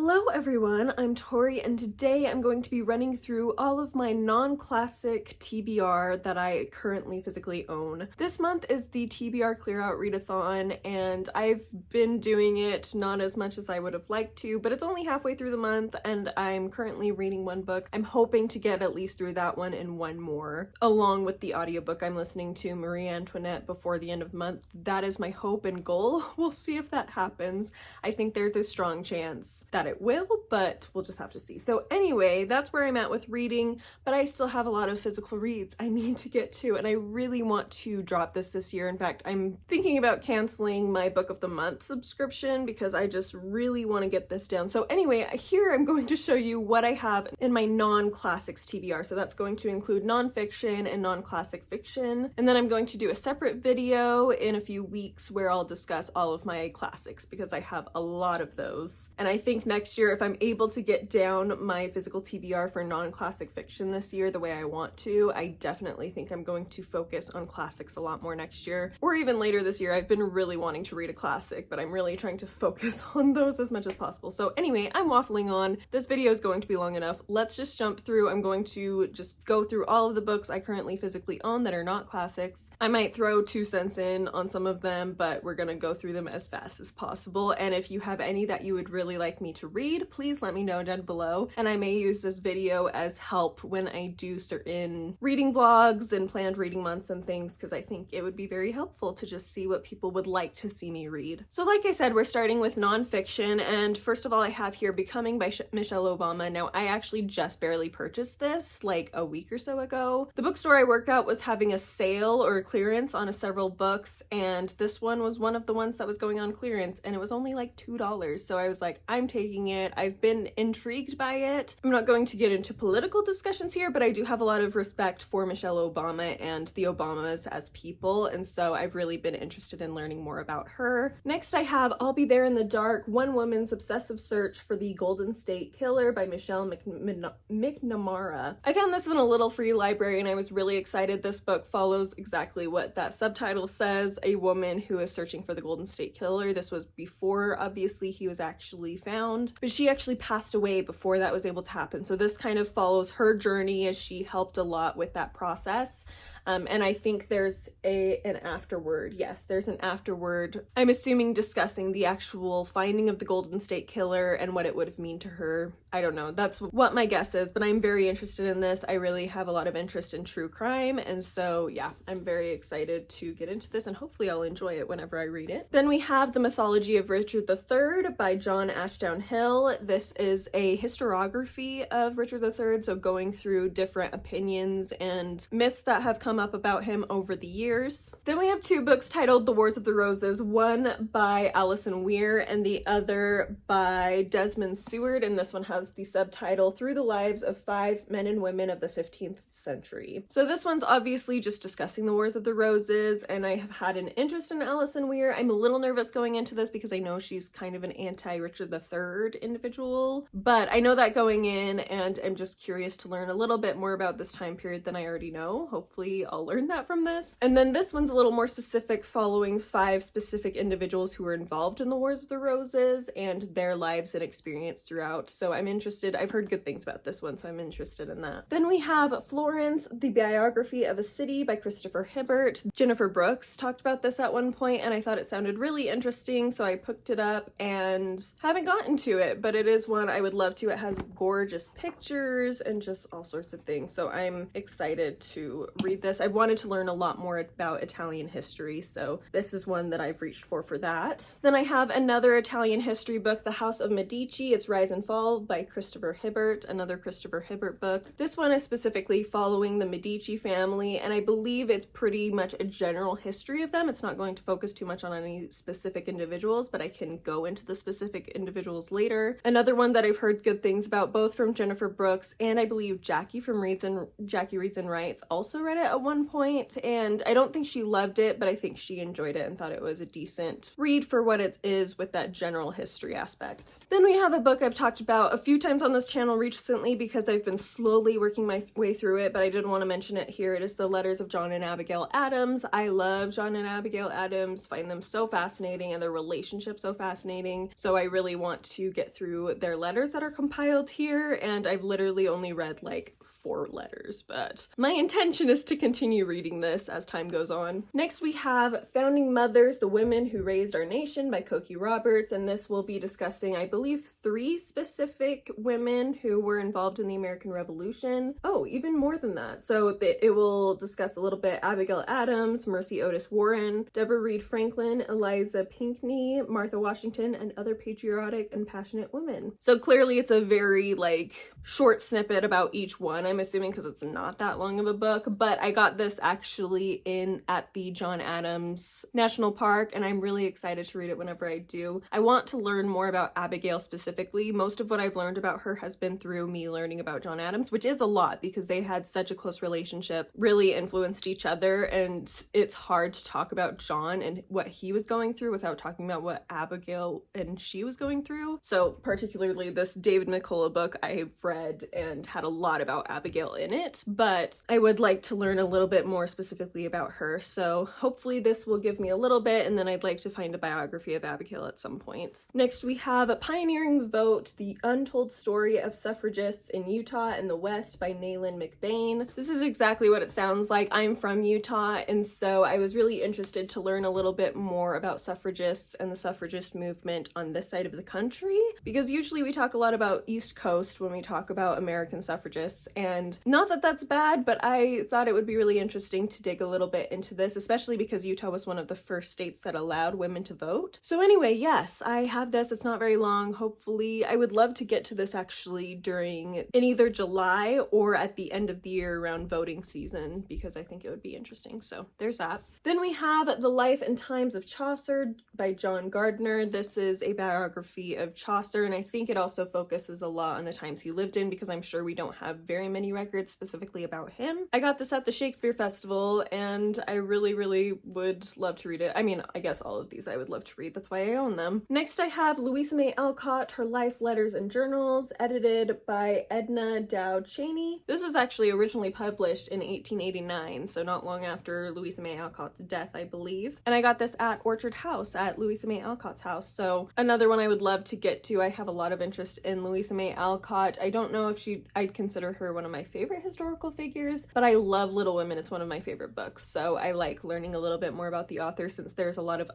Hello everyone, I'm Tori and today I'm going to be running through all of my non-classic TBR that I currently physically own. This month is the TBR Clear Out Readathon and I've been doing it not as much as I would have liked to, but it's only halfway through the month and I'm currently reading one book. I'm hoping to get at least through that one and one more, along with the audiobook I'm listening to, Marie Antoinette, before the end of the month. That is my hope and goal. We'll see if that happens. I think there's a strong chance that it will, but we'll just have to see. So anyway, that's where I'm at with reading, but I still have a lot of physical reads I need to get to, and I really want to drop this year. In fact, I'm thinking about canceling my Book of the Month subscription because I just really want to get this down. So anyway, here I'm going to show you what I have in my non-classics TBR. So that's going to include nonfiction and non-classic fiction. And then I'm going to do a separate video in a few weeks where I'll discuss all of my classics because I have a lot of those. And I think next year, if I'm able to get down my physical TBR for non-classic fiction this year the way I want to, I definitely think I'm going to focus on classics a lot more next year, or even later this year. I've been really wanting to read a classic, but I'm really trying to focus on those as much as possible. So anyway, I'm waffling on. This video is going to be long enough. Let's just jump through. I'm going to just go through all of the books I currently physically own that are not classics. I might throw 2 cents in on some of them, but we're gonna go through them as fast as possible. And if you have any that you would really like me to read, please let me know down below, and I may use this video as help when I do certain reading vlogs and planned reading months and things, because I think it would be very helpful to just see what people would like to see me read. So like I said, we're starting with nonfiction, and first of all I have here Becoming by Michelle Obama. Now I actually just barely purchased this like a week or so ago. The bookstore I work at was having a sale or clearance on several books, and this one was one of the ones that was going on clearance, and it was only like $2. So I was like, I'm taking it. I've been intrigued by it. I'm not going to get into political discussions here, but I do have a lot of respect for Michelle Obama and the Obamas as people, and so I've really been interested in learning more about her. Next I have I'll Be There in the Dark, One Woman's Obsessive Search for the Golden State Killer by Michelle McNamara. I found this in a little free library and I was really excited. This book follows exactly what that subtitle says, a woman who is searching for the Golden State Killer. This was before, obviously, he was actually found, but she actually passed away before that was able to happen. So this kind of follows her journey as she helped a lot with that process. And I think there's an afterword. Yes, there's an afterword. I'm assuming discussing the actual finding of the Golden State Killer and what it would have meant to her. I don't know. That's what my guess is, but I'm very interested in this. I really have a lot of interest in true crime, and so yeah, I'm very excited to get into this, and hopefully I'll enjoy it whenever I read it. Then we have The Mythology of Richard III by John Ashdown Hill. This is a historiography of Richard III, so going through different opinions and myths that have come up about him over the years. Then we have 2 books titled The Wars of the Roses, one by Alison Weir and the other by Desmond Seward, and this one has the subtitle Through the Lives of 5 Men and Women of the 15th Century. So this one's obviously just discussing the Wars of the Roses, and I have had an interest in Alison Weir. I'm a little nervous going into this because I know she's kind of an anti-Richard III individual, but I know that going in, and I'm just curious to learn a little bit more about this time period than I already know. Hopefully I'll learn that from this. And then this one's a little more specific, following 5 specific individuals who were involved in the Wars of the Roses and their lives and experience throughout. So I'm interested. I've heard good things about this one, so I'm interested in that. Then we have Florence, the Biography of a City by Christopher Hibbert. Jennifer Brooks talked about this at one point, and I thought it sounded really interesting, so I picked it up and haven't gotten to it, but it is one I would love to. It has gorgeous pictures and just all sorts of things, so I'm excited to read this. I've wanted to learn a lot more about Italian history, so this is one that I've reached for that. Then I have another Italian history book, The House of Medici, Its Rise and Fall by Christopher Hibbert, another Christopher Hibbert book. This one is specifically following the Medici family, and I believe it's pretty much a general history of them. It's not going to focus too much on any specific individuals, but I can go into the specific individuals later. Another one that I've heard good things about, both from Jennifer Brooks and I believe Jackie Reads and Writes also read it at at one point, and I don't think she loved it, but I think she enjoyed it and thought it was a decent read for what it is with that general history aspect. Then we have a book I've talked about a few times on this channel recently because I've been slowly working my way through it, but I didn't want to mention it here. It is The Letters of John and Abigail Adams. I love John and Abigail Adams, find them so fascinating and their relationship so fascinating. So I really want to get through their letters that are compiled here, and I've literally only read like 4 letters, but my intention is to continue reading this as time goes on. Next we have Founding Mothers, The Women Who Raised Our Nation by Cokie Roberts, and this will be discussing, I believe, 3 specific women who were involved in the American Revolution. Oh, even more than that. So it will discuss a little bit Abigail Adams, Mercy Otis Warren, Deborah Reed Franklin, Eliza Pinckney, Martha Washington, and other patriotic and passionate women. So clearly it's a very like short snippet about each one, I'm assuming, because it's not that long of a book, but I got this actually at the John Adams National Park, and I'm really excited to read it whenever I do. I want to learn more about Abigail specifically. Most of what I've learned about her has been through me learning about John Adams, which is a lot because they had such a close relationship, really influenced each other, and it's hard to talk about John and what he was going through without talking about what Abigail and she was going through. So particularly this David McCullough book I've read and had a lot about Abigail in it, but I would like to learn a little bit more specifically about her. So hopefully this will give me a little bit, and then I'd like to find a biography of Abigail at some point. Next we have Pioneering the Vote, The Untold Story of Suffragists in Utah and the West by Nayland McBain. This is exactly what it sounds like. I'm from Utah, and so I was really interested to learn a little bit more about suffragists and the suffragist movement on this side of the country, because usually we talk a lot about East Coast when we talk about American suffragists, and not that that's bad, but I thought it would be really interesting to dig a little bit into this, especially because Utah was one of the first states that allowed women to vote. So anyway, yes, I have this. It's not very long. Hopefully, I would love to get to this actually in either July or at the end of the year around voting season, because I think it would be interesting. So there's that. Then we have The Life and Times of Chaucer by John Gardner. This is a biography of Chaucer, and I think it also focuses a lot on the times he lived in, because I'm sure we don't have very many records specifically about him. I got this at the Shakespeare Festival, and I really, really would love to read it. I mean, I guess all of these I would love to read. That's why I own them. Next, I have Louisa May Alcott, Her Life, Letters, and Journals, edited by Edna Dowd Cheney. This was actually originally published in 1889, so not long after Louisa May Alcott's death, I believe. And I got this at Orchard House, at Louisa May Alcott's house. So another one I would love to get to. I have a lot of interest in Louisa May Alcott. I don't know if I'd consider her one of my favorite historical figures, but I love Little Women. It's one of my favorite books. So I like learning a little bit more about the author, since there's a lot of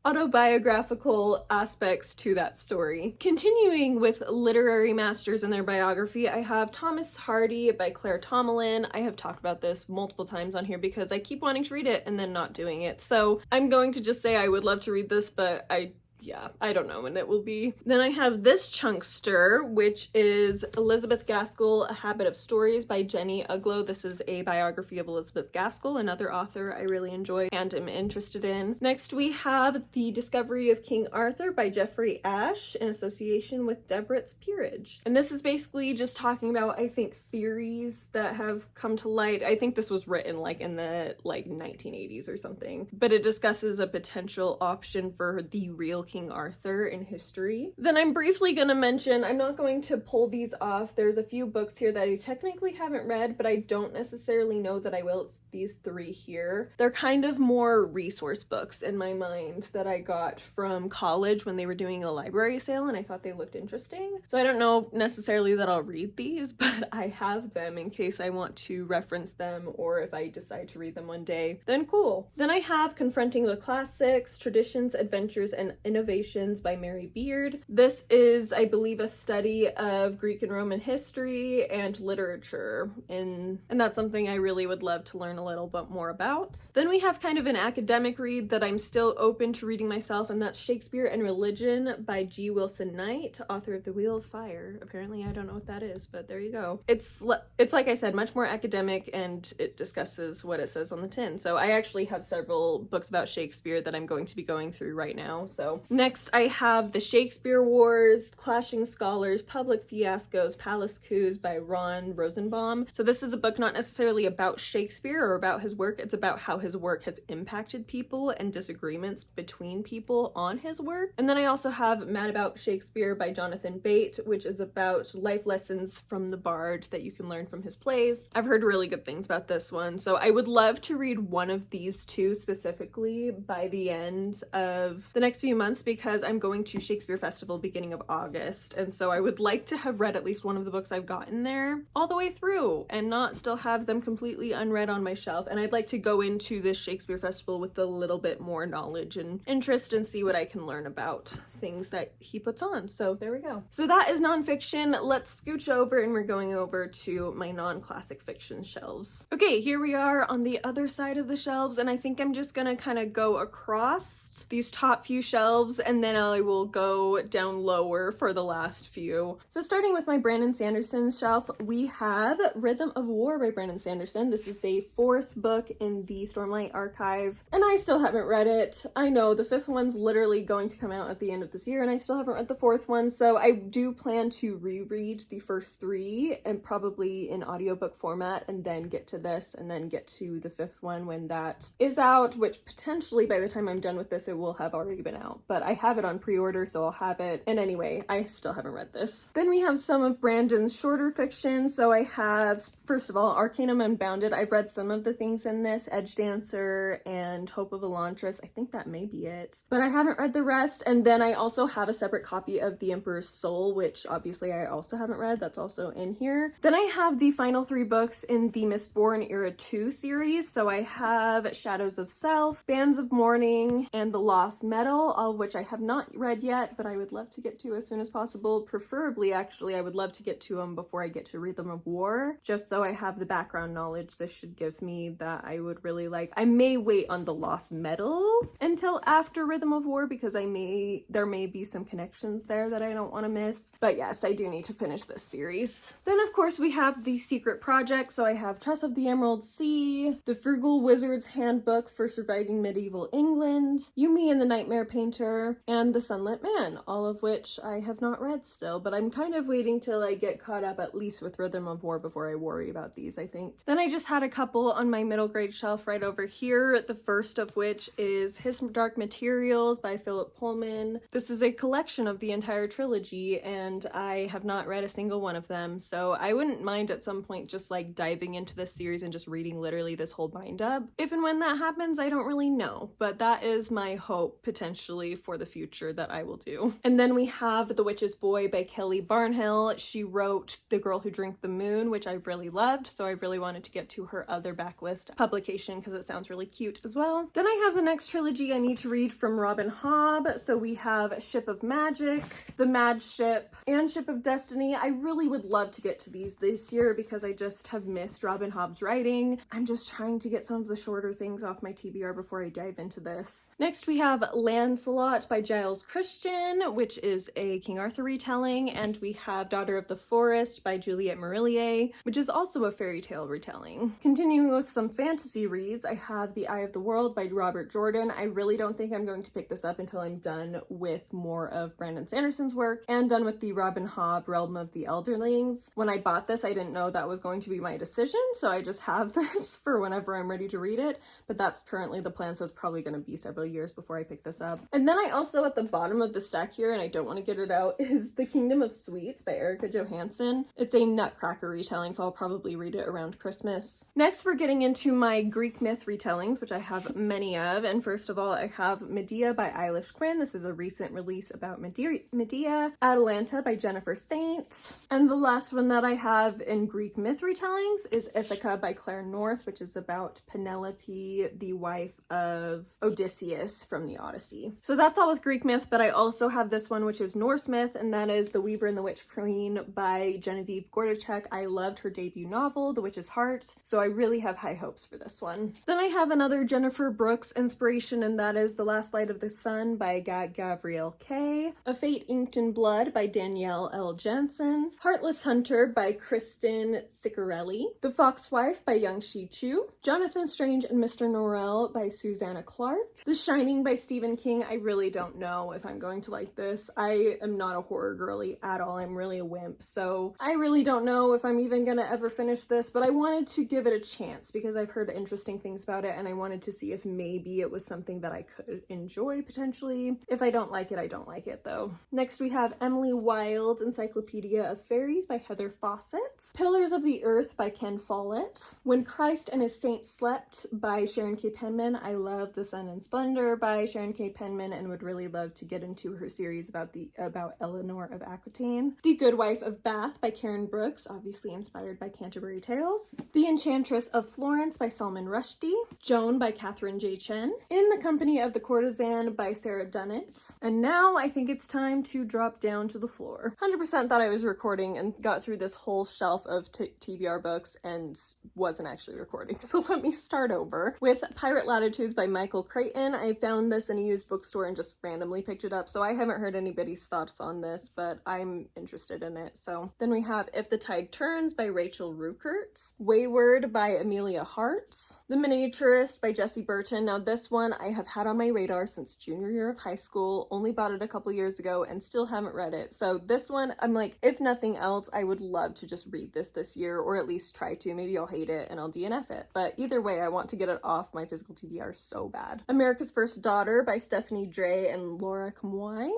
autobiographical aspects to that story. Continuing with literary masters and their biography, I have Thomas Hardy by Claire Tomalin. I have talked about this multiple times on here because I keep wanting to read it and then not doing it. So I'm going to just say I would love to read this, but I don't know when it will be. Then I have this chunkster, which is Elizabeth Gaskell, A Habit of Stories by Jenny Uglow. This is a biography of Elizabeth Gaskell, another author I really enjoy and am interested in. Next, we have The Discovery of King Arthur by Jeffrey Ashe in association with Deborah's Peerage. And this is basically just talking about, I think, theories that have come to light. I think this was written like in the 1980s or something, but it discusses a potential option for the real King Arthur in history. Then I'm briefly going to mention, I'm not going to pull these off. There's a few books here that I technically haven't read, but I don't necessarily know that I will. It's these 3 here. They're kind of more resource books in my mind that I got from college when they were doing a library sale, and I thought they looked interesting. So I don't know necessarily that I'll read these, but I have them in case I want to reference them, or if I decide to read them one day, then cool. Then I have Confronting the Classics, Traditions, Adventures, and Innovations by Mary Beard. This is, I believe, a study of Greek and Roman history and literature, and that's something I really would love to learn a little bit more about. Then we have kind of an academic read that I'm still open to reading myself, and that's Shakespeare and Religion by G. Wilson Knight, author of The Wheel of Fire. Apparently I don't know what that is, but there you go. It's like I said, much more academic, and it discusses what it says on the tin. So I actually have several books about Shakespeare that I'm going to be going through right now, so Next, I have The Shakespeare Wars, Clashing Scholars, Public Fiascos, Palace Coups by Ron Rosenbaum. So this is a book not necessarily about Shakespeare or about his work, it's about how his work has impacted people and disagreements between people on his work. And then I also have Mad About Shakespeare by Jonathan Bate, which is about life lessons from the bard that you can learn from his plays. I've heard really good things about this one, so I would love to read one of these two specifically by the end of the next few months, because I'm going to Shakespeare Festival beginning of August, and so I would like to have read at least one of the books I've gotten there all the way through and not still have them completely unread on my shelf. And I'd like to go into this Shakespeare Festival with a little bit more knowledge and interest and see what I can learn about things that he puts on. So there we go. So that is nonfiction. Let's scooch over and we're going over to my non-classic fiction shelves. Okay, here we are on the other side of the shelves, and I think I'm just gonna kind of go across these top few shelves and then I will go down lower for the last few. So starting with my Brandon Sanderson shelf, we have Rhythm of War by Brandon Sanderson. This is the 4th book in the Stormlight Archive, and I still haven't read it. I know the 5th one's literally going to come out at the end of this year, and I still haven't read the 4th one, so I do plan to reread the first 3 and probably in audiobook format, and then get to this, and then get to the 5th one when that is out, which potentially by the time I'm done with this, it will have already been out. But I have it on pre-order, so I'll have it. And anyway, I still haven't read this. Then we have some of Brandon's shorter fiction. So I have, first of all, Arcanum Unbounded. I've read some of the things in this, Edge Dancer and Hope of Elantris. I think that may be it, but I haven't read the rest. And then I also have a separate copy of The Emperor's Soul, which obviously I also haven't read. That's also in here. Then I have the final 3 books in the Mistborn Era 2 series. So I have Shadows of Self, Bands of Mourning, and The Lost Metal, all of which I have not read yet, but I would love to get to as soon as possible. Preferably, actually, I would love to get to them before I get to Rhythm of War, just so I have the background knowledge this should give me that I would really like. I may wait on The Lost Metal until after Rhythm of War, because there may be some connections there that I don't want to miss. But yes, I do need to finish this series. Then, of course, we have the secret projects. So I have Tress of the Emerald Sea, The Frugal Wizard's Handbook for Surviving Medieval England, Yumi and the Nightmare Painter, and The Sunlit Man, all of which I have not read still, but I'm kind of waiting till I get caught up at least with Rhythm of War before I worry about these, I think. Then I just had a couple on my middle grade shelf right over here, the first of which is His Dark Materials by Philip Pullman. This is a collection of the entire trilogy, and I have not read a single one of them, so I wouldn't mind at some point just like diving into this series and just reading literally this whole bind-up. If and when that happens, I don't really know, but that is my hope potentially for the future that I will do. And then we have The Witch's Boy by Kelly Barnhill. She wrote The Girl Who Drank the Moon, which I really loved, so I really wanted to get to her other backlist publication because it sounds really cute as well. Then I have the next trilogy I need to read from Robin Hobb. So we have Ship of Magic, The Mad Ship, and Ship of Destiny. I really would love to get to these this year because I just have missed Robin Hobb's writing. I'm just trying to get some of the shorter things off my TBR before I dive into this. Next we have Lancelot by Giles Christian, which is a King Arthur retelling, and we have Daughter of the Forest by Juliette Marillier, which is also a fairy tale retelling. Continuing with some fantasy reads, I have The Eye of the World by Robert Jordan. I really don't think I'm going to pick this up until I'm done with more of Brandon Sanderson's work and done with the Robin Hobb Realm of the Elderlings. When I bought this, I didn't know that was going to be my decision, so I just have this for whenever I'm ready to read it, but that's currently the plan, so it's probably going to be several years before I pick this up. And then I also, at the bottom of the stack here, and I don't want to get it out, is The Kingdom of Sweets by Erica Johansson. It's a Nutcracker retelling, so I'll probably read it around Christmas. Next, we're getting into my Greek myth retellings, which I have many of, and first of all, I have Medea by Eilish Quinn. This is a recent release about Medea. Atalanta by Jennifer Saint. And the last one that I have in Greek myth retellings is Ithaca by Claire North, which is about Penelope, the wife of Odysseus from the Odyssey. So that's all with Greek myth, but I also have this one, which is Norse myth, and that is The Weaver and the Witch Queen by Genevieve Gordachek. I loved her debut novel, The Witch's Heart, so I really have high hopes for this one. Then I have another Jennifer Brooks inspiration, and that is The Last Light of the Sun by Gat Gavriel. Gabrielle K. A Fate Inked in Blood by Danielle L. Jensen. Heartless Hunter by Kristen Ciccarelli. The Foxwife by Young-Shi Chu. Jonathan Strange and Mr. Norrell by Susanna Clark. The Shining by Stephen King. I really don't know if I'm going to like this. I am not a horror girly at all. I'm really a wimp, so I really don't know if I'm even gonna ever finish this, but I wanted to give it a chance because I've heard interesting things about it and I wanted to see if maybe it was something that I could enjoy potentially. If I don't like it, I don't like it though. Next we have Emily Wilde's Encyclopedia of Fairies by Heather Fawcett. Pillars of the Earth by Ken Follett. When Christ and His Saints Slept by Sharon K. Penman. I love The Sun and Splendor by Sharon K. Penman and would really love to get into her series about Eleanor of Aquitaine. The Good Wife of Bath by Karen Brooks, obviously inspired by Canterbury Tales. The Enchantress of Florence by Salman Rushdie. Joan by Catherine J. Chen. In the Company of the Courtesan by Sarah Dunnett. And now I think it's time to drop down to the floor. 100% thought I was recording and got through this whole shelf of TBR books and wasn't actually recording. So let me start over with Pirate Latitudes by Michael Crichton. I found this in a used bookstore and just randomly picked it up. So I haven't heard anybody's thoughts on this, but I'm interested in it. So then we have If the Tide Turns by Rachel Ruckert. Wayward by Amelia Hart. The Miniaturist by Jessie Burton. Now this one I have had on my radar since junior year of high school, only bought it a couple years ago and still haven't read it. So this one, I'm like, if nothing else, I would love to just read this year, or at least try to. Maybe I'll hate it and I'll DNF it. But either way, I want to get it off my physical TBR so bad. America's First Daughter by Stephanie Dre and Laura Camoy.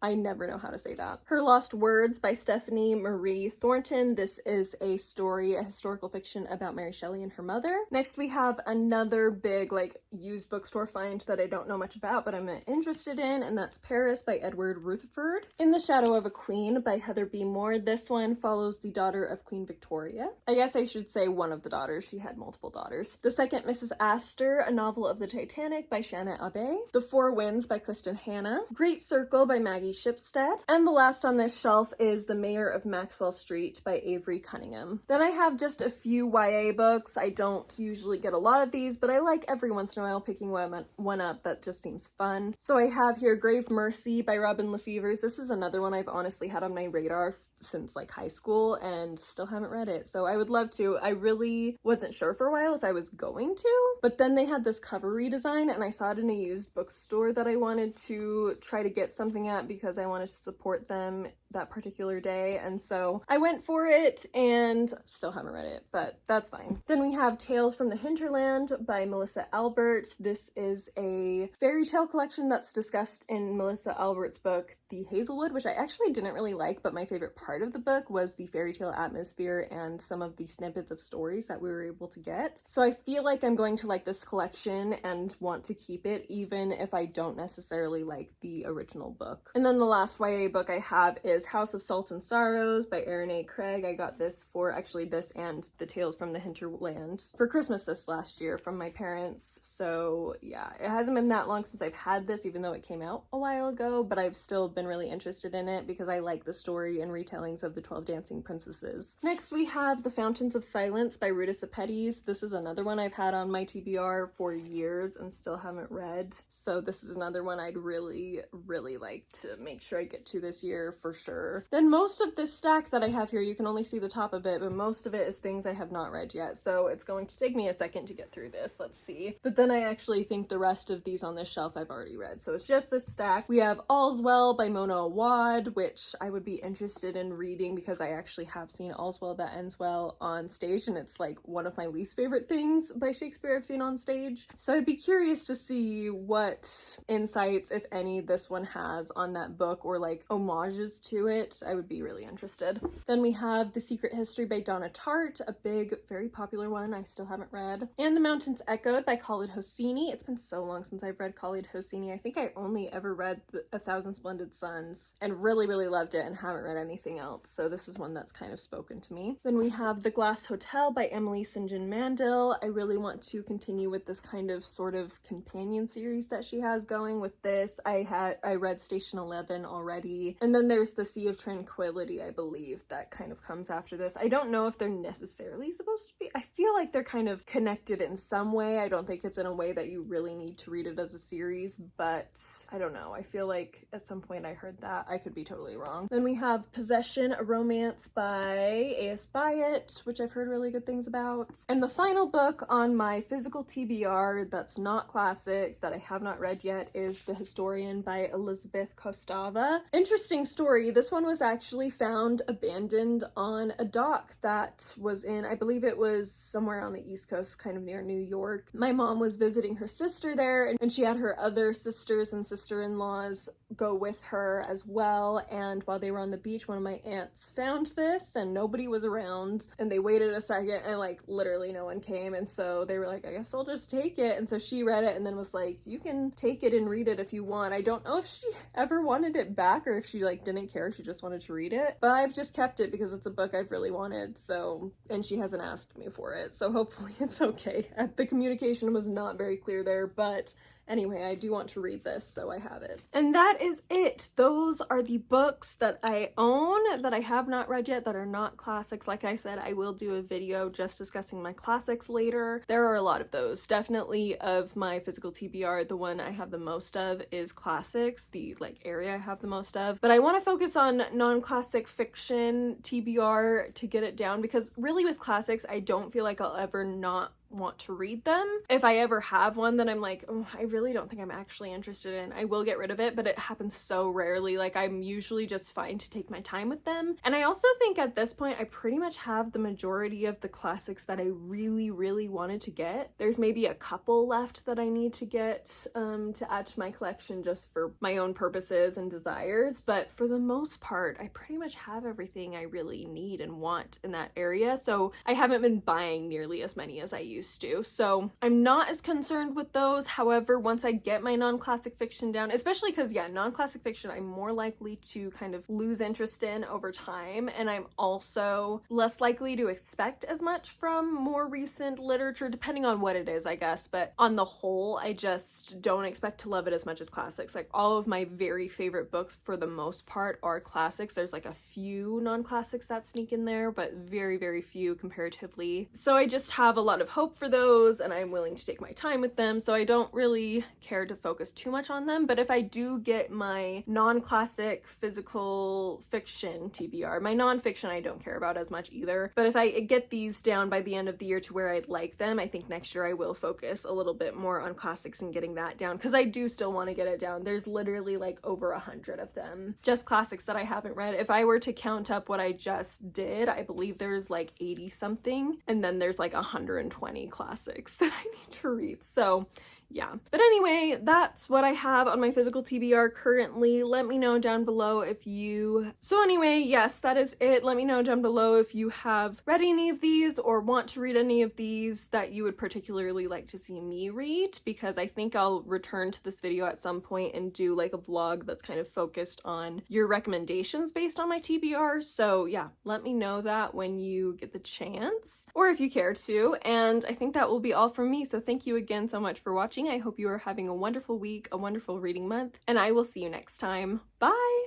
I never know how to say that. Her Lost Words by Stephanie Marie Thornton. This is a story, a historical fiction about Mary Shelley and her mother. Next we have another big used bookstore find that I don't know much about but I'm interested in, and that's Paris by Edward Rutherford. In the Shadow of a Queen by Heather B. Moore. This one follows the daughter of Queen Victoria. I guess I should say one of the daughters. She had multiple daughters. The Second Mrs. Astor, a novel of the Titanic by Shanna Abe. The Four Winds by Kristen Hanna. Great Circle by Maggie Shipstead. And the last on this shelf is The Mayor of Maxwell Street by Avery Cunningham. Then I have just a few YA books. I don't usually get a lot of these, but I like every once in a while picking one up that just seems fun. So I have here Grave Mercy by Robin Lefevers. This is another one I've honestly had on my radar since high school and still haven't read it. So I would love to. I really wasn't sure for a while if I was going to, but then they had this cover redesign and I saw it in a used bookstore that I wanted to try to get something at because I wanted to support them that particular day, and so I went for it and still haven't read it, but that's fine. Then we have Tales from the Hinterland by Melissa Albert. This is a fairy tale collection that's discussed in Melissa Albert's book The Hazelwood, which I actually didn't really like, but my favorite part of the book was the fairy tale atmosphere and some of the snippets of stories that we were able to get. So I feel like I'm going to like this collection and want to keep it even if I don't necessarily like the original book. And then the last YA book I have is House of Salt and Sorrows by Erin A. Craig. I got this for actually this and the Tales from the Hinterland for Christmas this last year from my parents. So yeah, it hasn't been that long since I've had this, even though it came out a while ago, but I've still been really interested in it because I like the story and retellings of the 12 Dancing Princesses. Next we have The Fountains of Silence by Ruta Sepetys. This is another one I've had on my TBR for years and still haven't read. So this is another one I'd really like to make sure I get to this year for sure. Then most of this stack that I have here, you can only see the top of it, but most of it is things I have not read yet. So it's going to take me a second to get through this. Let's see. But then I actually think the rest of these on this shelf I've already read. So it's just this stack. We have All's Well by Mona Awad, which I would be interested in reading because I actually have seen All's Well That Ends Well on stage, and it's one of my least favorite things by Shakespeare I've seen on stage. So I'd be curious to see what insights, if any, this one has on that book or homages to it. I would be really interested. Then we have The Secret History by Donna Tartt, a big, very popular one I still haven't read. And The Mountains Echoed by Khaled Hosseini. It's been so long since I've read Khaled Hosseini. I think I only ever read A Thousand Splendid Suns and really loved it and haven't read anything else. So this is one that's kind of spoken to me. Then we have The Glass Hotel by Emily St. John Mandel. I really want to continue with this kind of sort of companion series that she has going with this. I read Station 11 already. And then there's the the Sea of Tranquility, I believe, that kind of comes after this. I don't know if they're necessarily supposed to be. I feel like they're kind of connected in some way. I don't think it's in a way that you really need to read it as a series, but I don't know. I feel like at some point I heard that. I could be totally wrong. Then we have Possession, a romance by A.S. Byatt, which I've heard really good things about. And the final book on my physical TBR that's not classic, that I have not read yet, is The Historian by Elizabeth Kostova. Interesting story. This one was actually found abandoned on a dock that was in, I believe it was somewhere on the East Coast, kind of near New York. My mom was visiting her sister there, and she had her other sisters and sister-in-laws go with her as well, and while they were on the beach, one of my aunts found this and nobody was around, and they waited a second and like literally no one came, and so they were like, I guess I'll just take it. And so she read it and then was like, you can take it and read it if you want. I don't know if she ever wanted it back or if she like didn't care, she just wanted to read it, but I've just kept it because it's a book I've really wanted, so, and she hasn't asked me for it, so hopefully it's okay. The communication was not very clear there, but anyway, I do want to read this, so I have it. And that is it. Those are the books that I own that I have not read yet that are not classics. Like I said, I will do a video just discussing my classics later. There are a lot of those. Definitely of my physical TBR, the one I have the most of is classics, the like area I have the most of. But I want to focus on non-classic fiction TBR to get it down, because really with classics, I don't feel like I'll ever not want to read them. If I ever have one that I'm like, oh, I really don't think I'm actually interested in, I will get rid of it, but it happens so rarely. Like, I'm usually just fine to take my time with them. And I also think at this point, I pretty much have the majority of the classics that I really, really wanted to get. There's maybe a couple left that I need to get to add to my collection just for my own purposes and desires, but for the most part, I pretty much have everything I really need and want in that area, so I haven't been buying nearly as many as I used to. So I'm not as concerned with those. However, once I get my non-classic fiction down, especially because, yeah, non-classic fiction I'm more likely to kind of lose interest in over time, and I'm also less likely to expect as much from more recent literature, depending on what it is, I guess. But on the whole, I just don't expect to love it as much as classics. Like, all of my very favorite books for the most part are classics. There's like a few non-classics that sneak in there, but very, very few comparatively. So I just have a lot of hope for those, and I'm willing to take my time with them, so I don't really care to focus too much on them. But if I do get my non-classic physical fiction TBR, my non-fiction I don't care about as much either, but if I get these down by the end of the year to where I'd like them, I think next year I will focus a little bit more on classics and getting that down, because I do still want to get it down. There's literally like over 100 of them, just classics that I haven't read. If I were to count up what I just did, I believe there's like 80 something, and then there's like 120 classics that I need to read. So yeah. But anyway, that's what I have on my physical TBR currently. Let me know down below if you... So anyway, yes, that is it. Let me know down below if you have read any of these or want to read any of these that you would particularly like to see me read, because I think I'll return to this video at some point and do like a vlog that's kind of focused on your recommendations based on my TBR. So yeah, let me know that when you get the chance, or if you care to. And I think that will be all from me. So thank you again so much for watching. I hope you are having a wonderful week, a wonderful reading month, and I will see you next time. Bye!